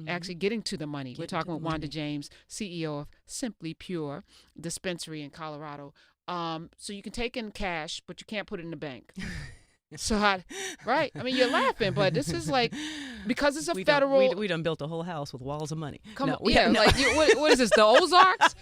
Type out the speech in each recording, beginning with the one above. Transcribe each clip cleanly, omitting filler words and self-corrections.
actually getting to the money. We're talking with Wanda James, CEO of Simply Pure Dispensary in Colorado. So you can take in cash, but you can't put it in the bank. So right? I mean, you're laughing, but this is like, because it's a federal. We done built a whole house with walls of money. Like what is this? The Ozarks?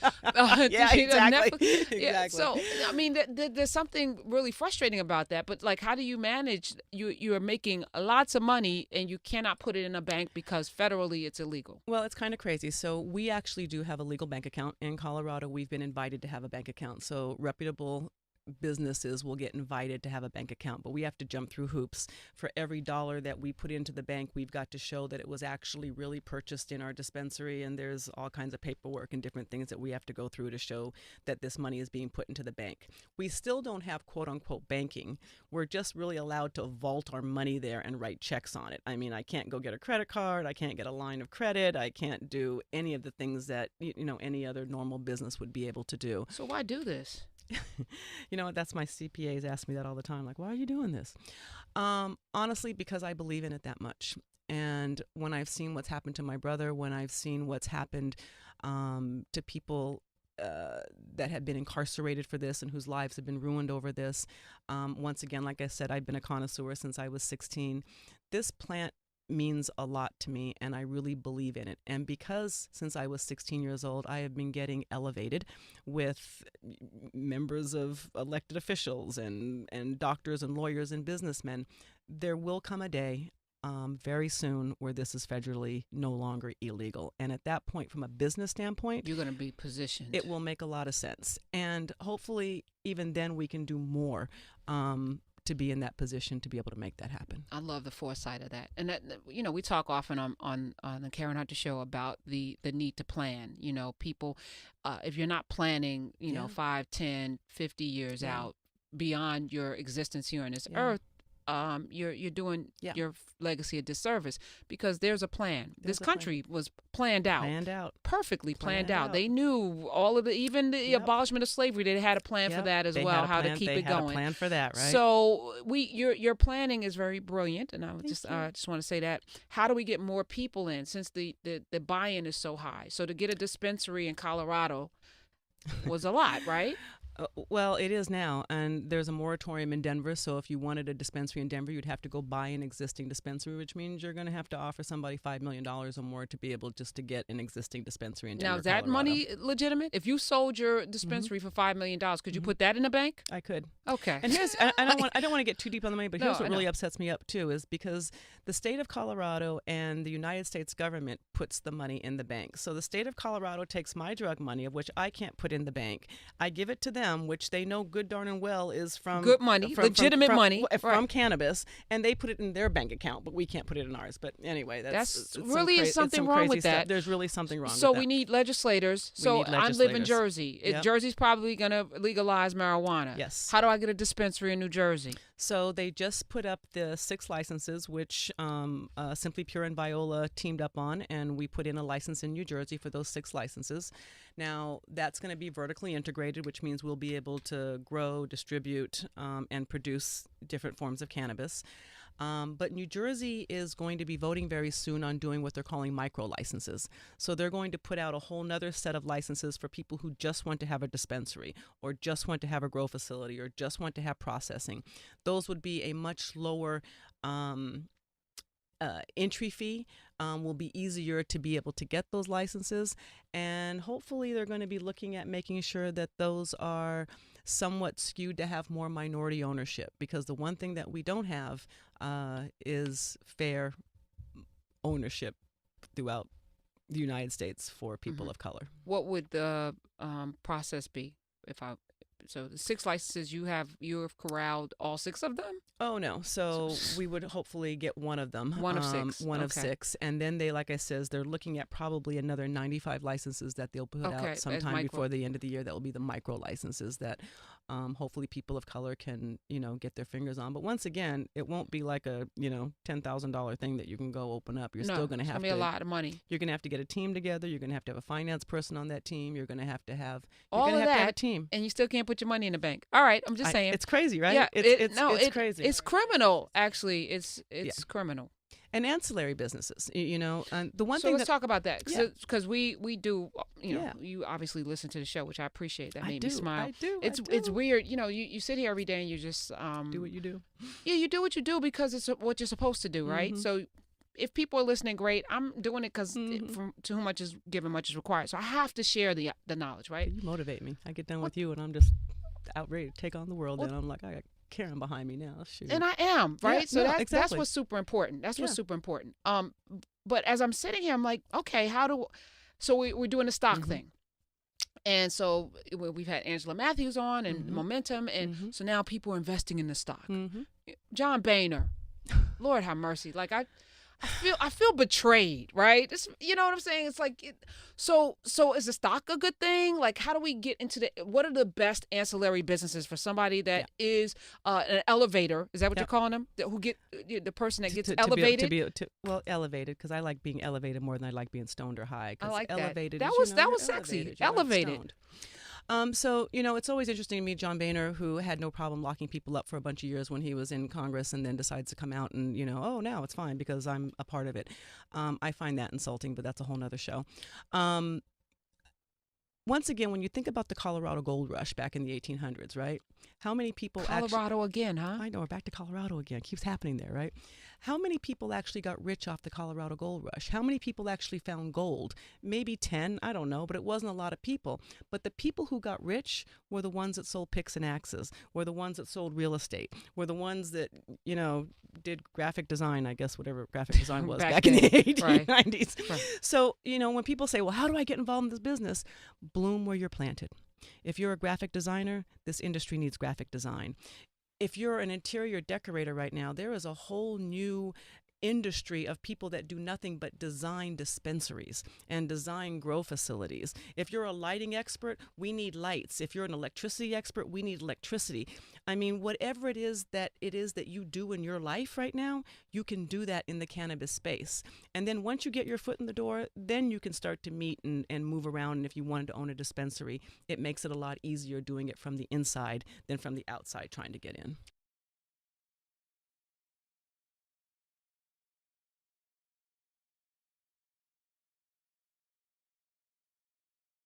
Yeah, exactly. Yeah. So I mean, there's something really frustrating about that. But like, how do you manage? You are making lots of money and you cannot put it in a bank because federally it's illegal. Well, it's kind of crazy. So we actually do have a legal bank account in Colorado. We've been invited to have a bank account. So reputable businesses will get invited to have a bank account, but we have to jump through hoops. For every dollar that we put into the bank, we've got to show that it was actually really purchased in our dispensary, and there's all kinds of paperwork and different things that we have to go through to show that this money is being put into the bank. We still don't have quote-unquote banking. We're just really allowed to vault our money there and write checks on it. I mean, I can't go get a credit card, I can't get a line of credit, I can't do any of the things that any other normal business would be able to do. So why do this? You know what? That's my CPAs ask me that all the time. Like, why are you doing this? Honestly, because I believe in it that much. And when I've seen what's happened to my brother, when I've seen what's happened to people that have been incarcerated for this and whose lives have been ruined over this. Once again, like I said, I've been a connoisseur since I was 16. This plant means a lot to me, and I really believe in it. And because since I was 16 years old, I have been getting elevated with members of elected officials and doctors and lawyers and businessmen, there will come a day very soon where this is federally no longer illegal. And at that point, from a business standpoint, you're going to be positioned. It will make a lot of sense. And hopefully even then we can do more to be in that position to be able to make that happen. I love the foresight of that. And that, we talk often on the Karen Hunter Show about the need to plan. People, if you're not planning, 5, 10, 50 years out beyond your existence here on this earth, you're doing your legacy a disservice, because there's a plan. This country was planned out. Perfectly planned out. They knew all of even the abolishment of slavery. They had a plan for that as well, how to keep it going. They had a plan for that, right? So your planning is very brilliant, and I just want to say that. How do we get more people in, since the buy-in is so high? So to get a dispensary in Colorado was a lot, right? Well, it is now, and there's a moratorium in Denver, so if you wanted a dispensary in Denver, you'd have to go buy an existing dispensary, which means you're going to have to offer somebody $5 million or more to be able just to get an existing dispensary in Denver, Now, is that Colorado. money legitimate? If you sold your dispensary for $5 million, could you put that in a bank? I could. Okay. And here's, I don't want to get too deep on the money, but here's what really upsets me up too, is because the state of Colorado and the United States government puts the money in the bank. So the state of Colorado takes my drug money, of which I can't put in the bank. I give it to them, which they know good darn and well is from good money, legitimate money from cannabis, and they put it in their bank account, but we can't put it in ours. But anyway, that's really is something wrong with that. There's really something wrong with that. So we need legislators. I live in Jersey. Jersey's probably going to legalize marijuana. Yes. How do I get a dispensary in New Jersey? So they just put up the 6 licenses, which Simply Pure and Viola teamed up on, and we put in a license in New Jersey for those 6 licenses. Now, that's going to be vertically integrated, which means we'll be able to grow, distribute, and produce different forms of cannabis. But New Jersey is going to be voting very soon on doing what they're calling micro licenses. So they're going to put out a whole nother set of licenses for people who just want to have a dispensary, or just want to have a grow facility, or just want to have processing. Those would be a much lower entry fee. Will be easier to be able to get those licenses, and hopefully they're going to be looking at making sure that those are somewhat skewed to have more minority ownership, because the one thing that we don't have is fair ownership throughout the United States for people of color. What would the process be so the 6 licenses you have corralled all 6 of them? Oh, no. So we would hopefully get one of them. One of 6. One of 6. And then they, like I said, they're looking at probably another 95 licenses that they'll put out sometime before the end of the year. That will be the micro licenses that hopefully people of color can, get their fingers on. But once again, it won't be like a, $10,000 thing that you can go open up. You're still going to have to. It's going to be a lot of money. You're going to have to get a team together. You're going to have a finance person on that team. You're going to have to have all of that, a team. And you still can't put your money in the bank. All right, I'm just saying. It's crazy, right? Yeah, it's crazy. It's criminal, actually. It's criminal. And ancillary businesses, you know, and the one so thing let's talk about that, because yeah. we do, you know, Yeah. you obviously listen to the show, which I appreciate. That I made me do, smile. I do, It's I do. it's weird, you know. You sit here every day and you just Do what you do. yeah, you do what you do because it's what you're supposed to do, right? Mm-hmm. So if people are listening, great. I'm doing it because Mm-hmm. from to whom much is given, much is required. So I have to share the knowledge, right? You motivate me. I get done Well, with you and I'm just outraged to take on the world. well, Then I'm like, I got Karen behind me now. Shoot. and I am, Yeah, right? So no, that's exactly. what's super important. That's what's Yeah. super important. But as I'm sitting here, I'm like, okay, so we're doing the stock Mm-hmm. thing. And so we've had Angela Matthews on and Mm-hmm. Momentum, and Mm-hmm. so now people are investing in the stock. Mm-hmm. John Boehner, Lord have mercy. Like I feel betrayed, right? It's, you know what I'm saying? It's like, so is the stock a good thing? Like, how do we get into what are the best ancillary businesses for somebody that is an elevator? Is that what you're calling them? Who get the person that gets elevated? Well, elevated, because I like being elevated more than I like being stoned or high. I like elevated. That Is, was sexy. Elevated. So, you know, it's always interesting to meet John Boehner, who had no problem locking people up for a bunch of years when he was in Congress, and then decides to come out and, you know, oh, now it's fine because I'm a part of it. I find that insulting, but that's a whole nother show. Once again, when you think about the Colorado Gold Rush back in the 1800s, right? How many people Colorado again, huh? I know, we're back to Colorado again. It keeps happening there, right? How many people actually got rich off the Colorado Gold Rush? How many people actually found gold? Maybe 10, I don't know, but it wasn't a lot of people. But the people who got rich were the ones that sold picks and axes, were the ones that sold real estate, were the ones that, you know, did graphic design, I guess, whatever graphic design was back in the 1890s. Right. So, you know, when people say, well, how do I get involved in this business? Bloom where you're planted. If you're a graphic designer, this industry needs graphic design. If you're an interior decorator right now, there is a whole new industry of people that do nothing but design dispensaries and design grow facilities. If you're a lighting expert, we need lights. If you're an electricity expert, we need electricity. I mean, whatever it is that you do in your life right now, you can do that in the cannabis space. And then once you get your foot in the door, then you can start to meet and move around. And if you wanted to own a dispensary, it makes it a lot easier doing it from the inside than from the outside trying to get in.